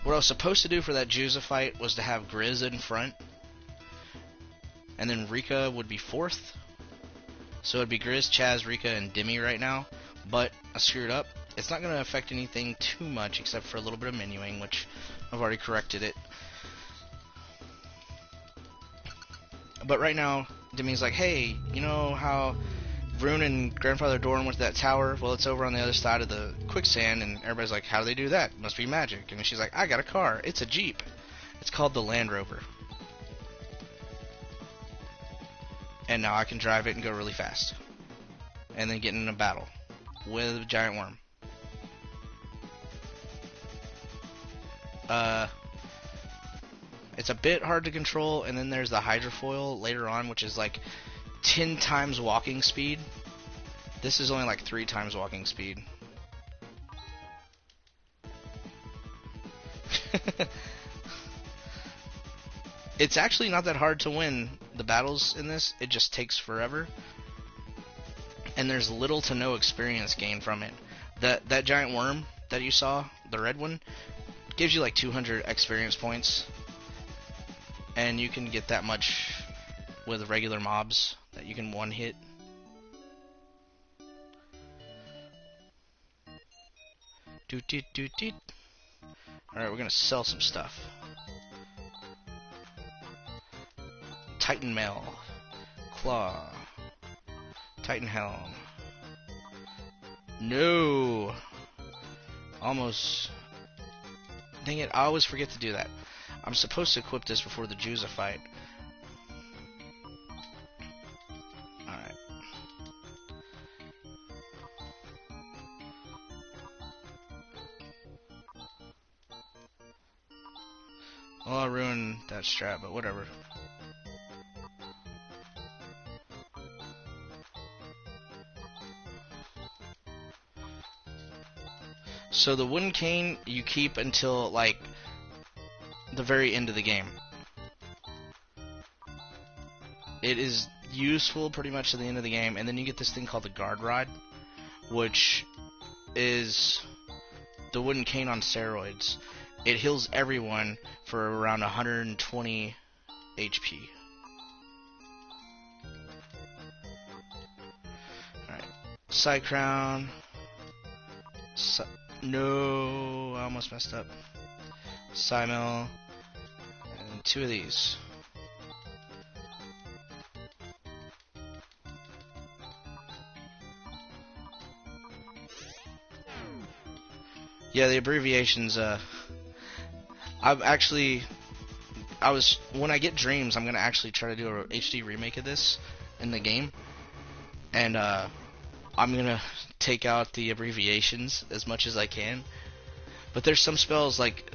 what I was supposed to do for that Juza fight was to have Grizz in front, and then Rika would be fourth. So it'd be Grizz, Chaz, Rika, and Dimmy right now, but I screwed up. It's not going to affect anything too much except for a little bit of menuing, which I've already corrected it. But right now, Dimmy's like, hey, you know how Vroon and Grandfather Dorn went to that tower? Well, it's over on the other side of the quicksand, and everybody's like, how do they do that? It must be magic. And she's like, I got a car. It's a Jeep. It's called the Land Rover. And now I can drive it and go really fast. And then get in a battle with a giant worm. It's a bit hard to control, and then there's the hydrofoil later on, which is like 10 times walking speed. This is only like 3 times walking speed. It's actually not that hard to win the battles in this. It just takes forever. And there's little to no experience gained from it. That giant worm that you saw, the red one, gives you like 200 experience points, and you can get that much with regular mobs that you can one hit. Doot doot doot doot. Alright, we're gonna sell some stuff. Titan Mail. Claw. Titan Helm. No! Almost. Dang it, I always forget to do that. I'm supposed to equip this before the Juza fight. Alright. Well, I ruined that strat, but whatever. So the wooden cane you keep until like the very end of the game. It is useful pretty much to the end of the game, and then you get this thing called the guard rod, which is the wooden cane on steroids. It heals everyone for around 120 HP. Alright. Side crown. No, I almost messed up. Simel. And 2 of these. Yeah, the abbreviations, when I get dreams, I'm gonna actually try to do a HD remake of this in the game, and I'm gonna take out the abbreviations as much as I can. But there's some spells like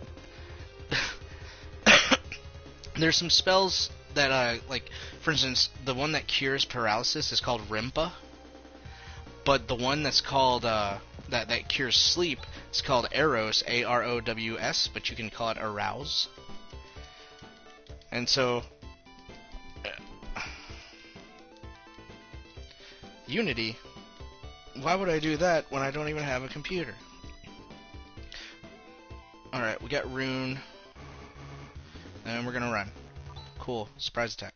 there's some spells that like, for instance, the one that cures paralysis is called Rimpa, but the one that's called that cures sleep is called Aros, A-R-O-W-S, but you can call it Arouse. And so Unity, why would I do that when I don't even have a computer? Alright, we got Rune, and we're gonna run. Cool, surprise attack.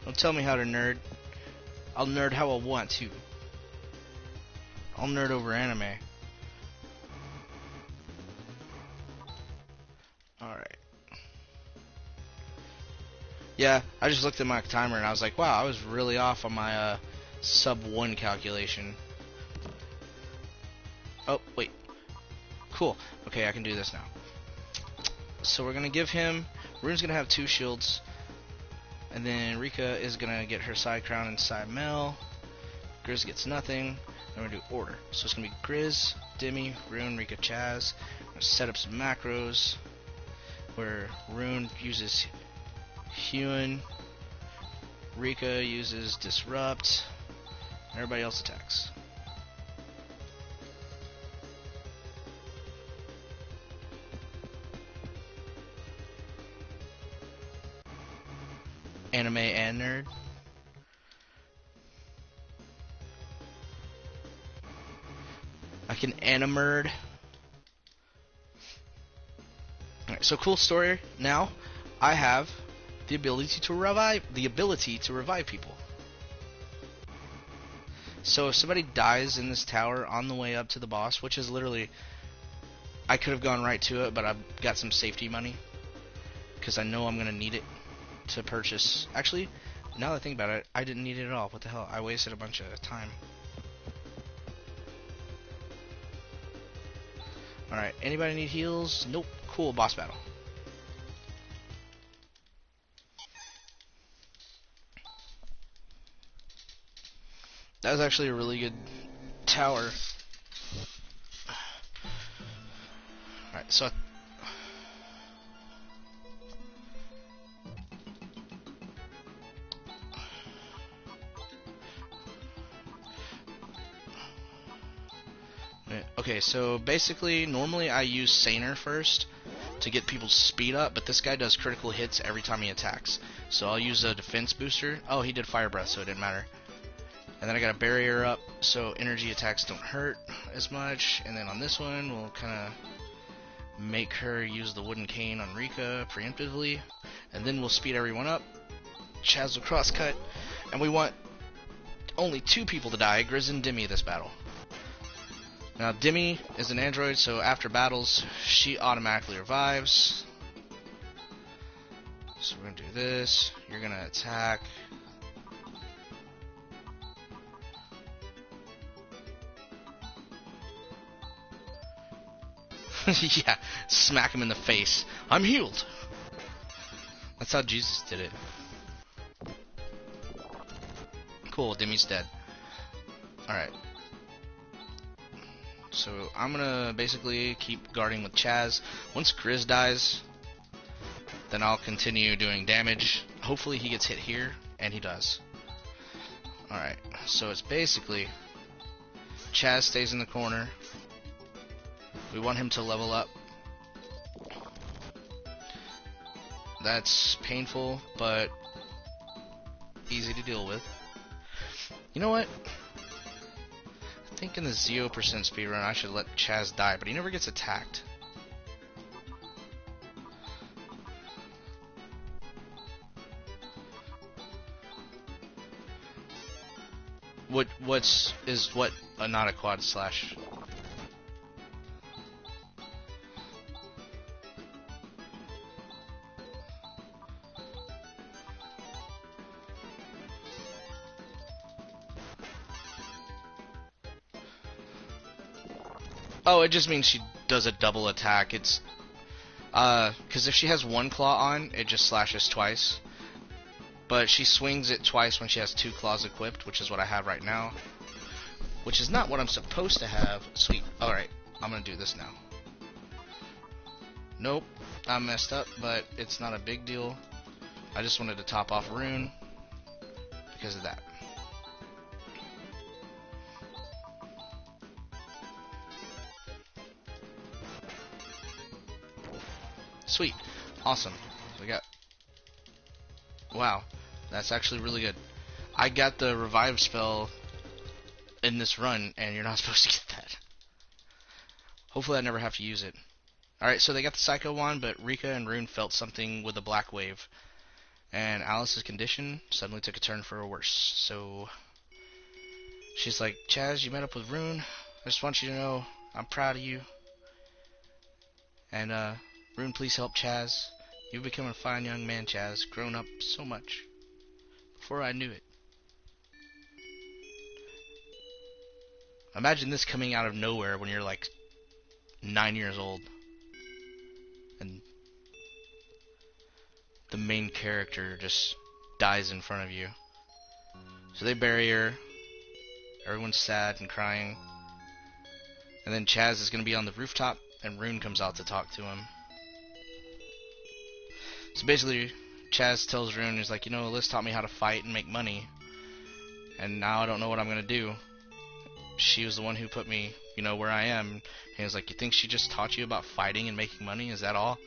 Don't tell me how to nerd. I'll nerd how I want to. I'll nerd over anime. Alright. Yeah, I just looked at my timer and I was like, wow, I was really off on my sub 1 calculation. Oh, wait. Cool. Okay, I can do this now. So we're gonna give him... Rune's gonna have 2 shields. And then Rika is gonna get her side crown and side mail. Grizz gets nothing. Then we're gonna do order. So it's gonna be Grizz, Demi, Rune, Rika, Chaz. I'm gonna set up some macros where Rune uses Hewn, Rika uses Disrupt, and everybody else attacks. Anime and nerd. I can animerd. Alright, so cool story. Now I have the ability to revive people. So if somebody dies in this tower on the way up to the boss, which is literally, I could have gone right to it, but I've got some safety money because I know I'm gonna need it to purchase. Actually, now that I think about it, I didn't need it at all. What the hell? I wasted a bunch of time. Alright, anybody need heals? Nope. Cool, boss battle. That was actually a really good tower. Alright, so Okay, so basically, normally I use Saner first to get people's speed up, but this guy does critical hits every time he attacks. So I'll use a defense booster. Oh, he did Fire Breath, so it didn't matter. And then I got a barrier up, so energy attacks don't hurt as much. And then on this one, we'll kind of make her use the wooden cane on Rika preemptively. And then we'll speed everyone up. Chaz will cross-cut. And we want only 2 people to die, Grizz and Dimmy, this battle. Now, Dimmy is an android, so after battles, she automatically revives. So we're going to do this. You're going to attack. Yeah, smack him in the face. I'm healed. That's how Jesus did it. Cool, Dimmy's dead. Alright. So I'm gonna basically keep guarding with Chaz. Once Grizz dies, then I'll continue doing damage. Hopefully he gets hit here, and he does. Alright, so it's basically Chaz stays in the corner. We want him to level up. That's painful, but easy to deal with. You know what? I think in the Zio % speedrun I should let Chaz die, but he never gets attacked. What's not a quad slash? Oh, it just means she does a double attack. It's because if she has 1 claw on, it just slashes twice. But she swings it twice when she has 2 claws equipped, which is what I have right now. Which is not what I'm supposed to have. Sweet. Alright, I'm gonna do this now. Nope, I messed up, but it's not a big deal. I just wanted to top off Rune because of that. Sweet. Awesome. We got... Wow. That's actually really good. I got the revive spell in this run, and you're not supposed to get that. Hopefully I never have to use it. Alright, so they got the Psycho Wand, but Rika and Rune felt something with the Black Wave. And Alice's condition suddenly took a turn for a worse. So she's like, Chaz, you met up with Rune. I just want you to know I'm proud of you. And, Rune, please help Chaz. You've become a fine young man, Chaz. Grown up so much. Before I knew it. Imagine this coming out of nowhere when you're like 9 years old. And the main character just dies in front of you. So they bury her. Everyone's sad and crying. And then Chaz is going to be on the rooftop, and Rune comes out to talk to him. So basically, Chaz tells Rune, he's like, you know, Liz taught me how to fight and make money, and now I don't know what I'm going to do. She was the one who put me, you know, where I am. And he's like, you think she just taught you about fighting and making money? Is that all?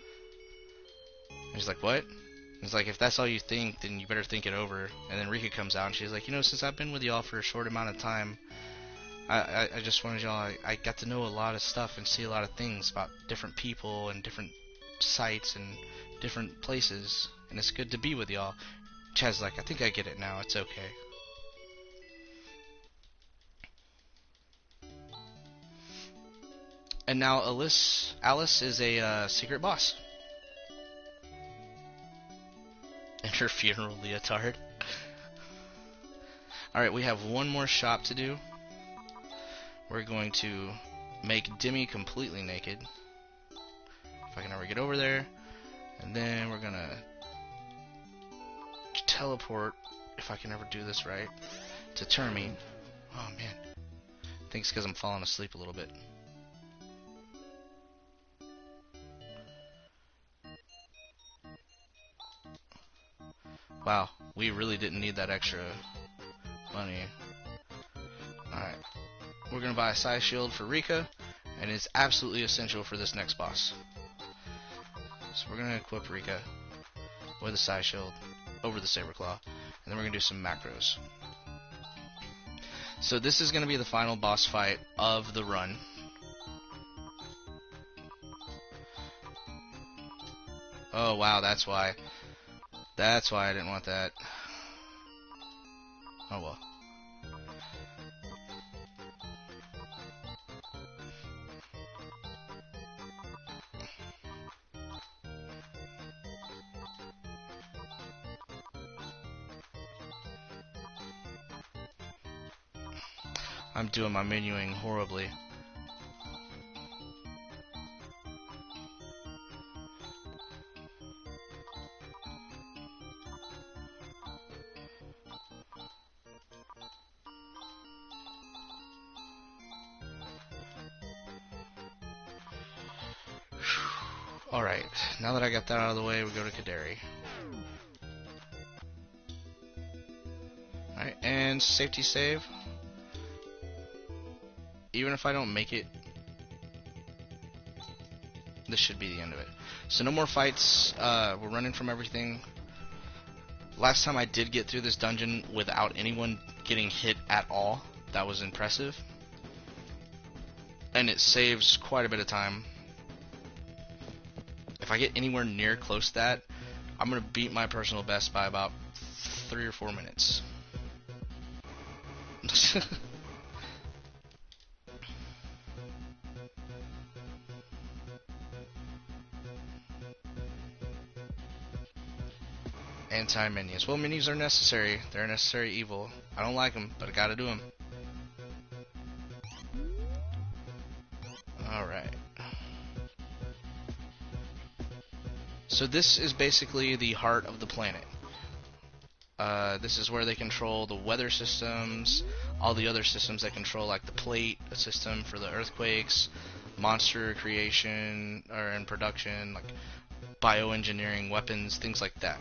And he's like, what? He's like, if that's all you think, then you better think it over. And then Rika comes out, and she's like, you know, since I've been with y'all for a short amount of time, I just wanted y'all, I got to know a lot of stuff and see a lot of things about different people and different sites and different places, and it's good to be with y'all. Chaz's like, I think I get it now, it's okay. And now Alice is a secret boss. And her funeral leotard. Alright, we have one more shop to do. We're going to make Dimmy completely naked. If I can ever get over there. And then we're gonna teleport, if I can ever do this right, to Termi. Oh man. I think it's because I'm falling asleep a little bit. Wow, we really didn't need that extra money. Alright. we're going to buy a Psy Shield for Rika, and it's absolutely essential for this next boss. So we're going to equip Rika with a Psy Shield over the Saber Claw, and then we're going to do some macros. So this is going to be the final boss fight of the run. Oh wow, that's why. That's why I didn't want that. Oh well. I'm doing my menuing horribly. Alright, now that I got that out of the way, we go to Kaderi. Alright, and safety save. Even if I don't make it, this should be the end of it. So no more fights, we're running from everything. Last time I did get through this dungeon without anyone getting hit at all. That was impressive. And it saves quite a bit of time. If I get anywhere near close to that, I'm going to beat my personal best by about 3 or 4 minutes. Anti-menus. Well, menus are necessary. They're a necessary evil. I don't like them, but I gotta do them. Alright. So this is basically the heart of the planet. This is where they control the weather systems, all the other systems that control, like the plate system for the earthquakes, monster creation or in production, like bioengineering weapons, things like that.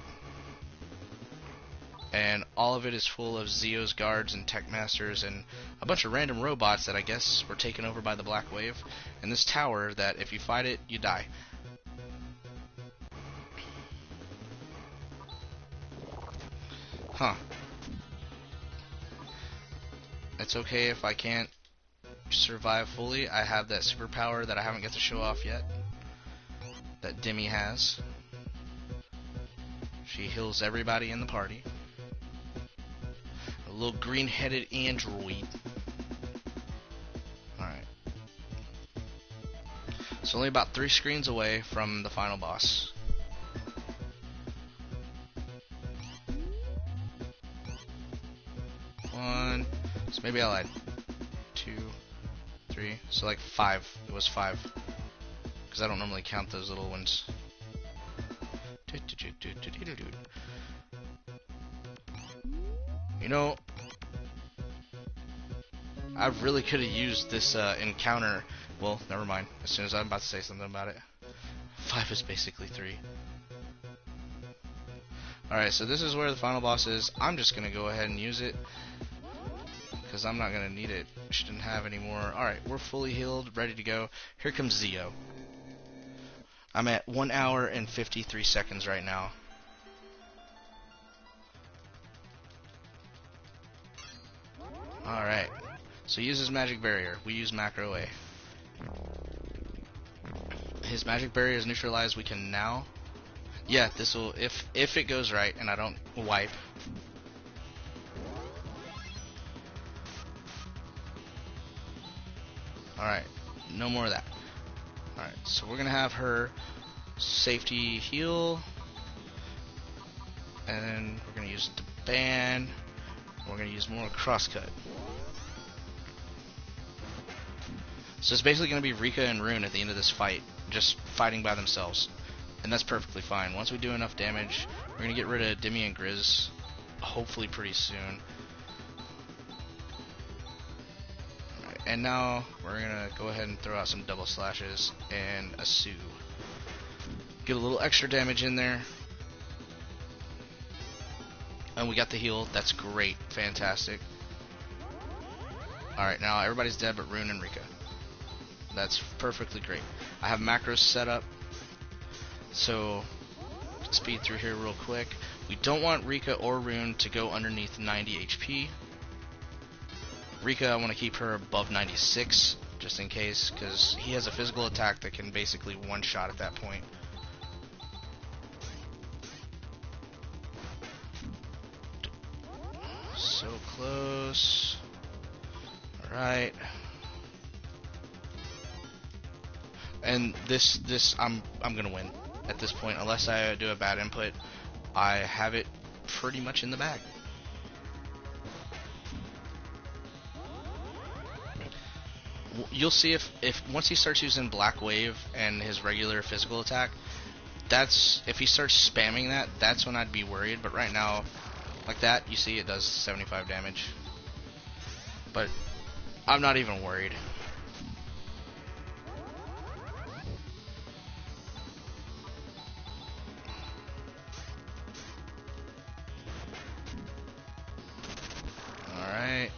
And all of it is full of Zio's guards and tech masters and a bunch of random robots that I guess were taken over by the Black Wave. And this tower that if you fight it, you die. Huh. It's okay if I can't survive fully. I have that superpower that I haven't got to show off yet, that Demi has. She heals everybody in the party. A little green-headed android. Alright. It's only about 3 screens away from the final boss. So maybe I'll add 2, 3, so like 5. It was 5. Because I don't normally count those little ones. You know, I really could have used this encounter. Well, never mind. As soon as I'm about to say something about it. 5 is basically 3. Alright, so this is where the final boss is. I'm just going to go ahead and use it, because I'm not going to need it. Shouldn't have any more. Alright, we're fully healed, ready to go. Here comes Zio. I'm at 1 hour and 53 seconds right now. Alright, so he uses magic barrier. We use macro A. His magic barrier is neutralized. We can now... Yeah, this will... If it goes right and I don't wipe... Alright, no more of that. Alright, so we're going to have her safety heal. And then we're going to use the ban. We're going to use more crosscut. So it's basically going to be Rika and Rune at the end of this fight, just fighting by themselves. And that's perfectly fine. Once we do enough damage, we're going to get rid of Demi and Grizz, hopefully pretty soon. Alright, and now we're going to go ahead and throw out some double slashes and a Sue. Get a little extra damage in there. And we got the heal. That's great. Fantastic. Alright, now everybody's dead but Rune and Rika. That's perfectly great. I have macros set up, so speed through here real quick. We don't want Rika or Rune to go underneath 90 HP. Rika, I want to keep her above 96, just in case, because he has a physical attack that can basically one-shot at that point. So close. Alright. And this I'm gonna win at this point, unless I do a bad input. I have it pretty much in the bag. You'll see if once he starts using Black Wave and his regular physical attack, that's if he starts spamming that, that's when I'd be worried. But right now, like that, you see it does 75 damage. But I'm not even worried. Alright.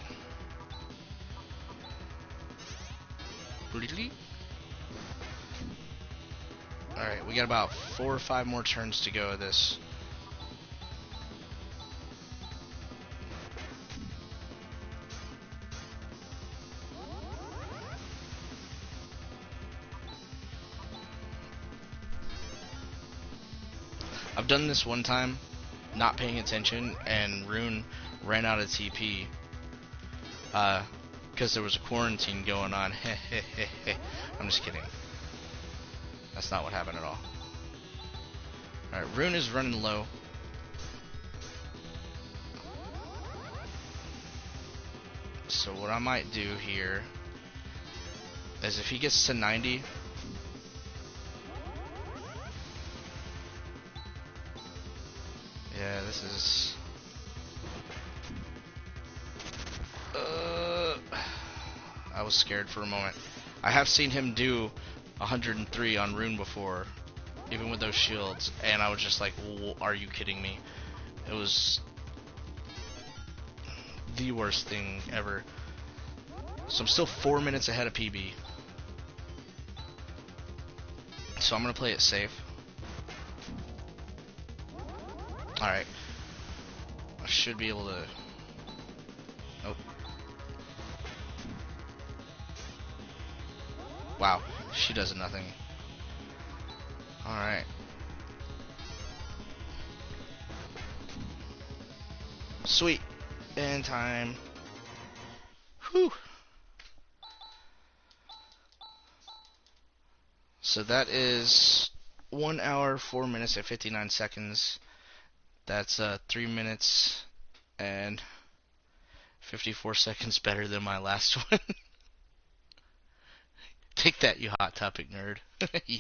Alright, we got about 4 or 5 more turns to go of this. I've done this one time, not paying attention, and Rune ran out of TP. Because there was a quarantine going on. I'm just kidding. That's not what happened at all. Alright, Rune is running low. So what I might do here is if he gets to 90, yeah, this is I was scared for a moment. I have seen him do 103 on Rune before, even with those shields, and I was just like, are you kidding me? It was the worst thing ever. So I'm still 4 minutes ahead of PB. So I'm gonna play it safe. Alright. I should be able to... Oh. Wow, she does nothing. Alright. Sweet. In time. Whew. So that is 1 hour, 4 minutes, and 59 seconds. That's 3 minutes and 54 seconds better than my last one. Take that, you Hot Topic nerd. Yeah.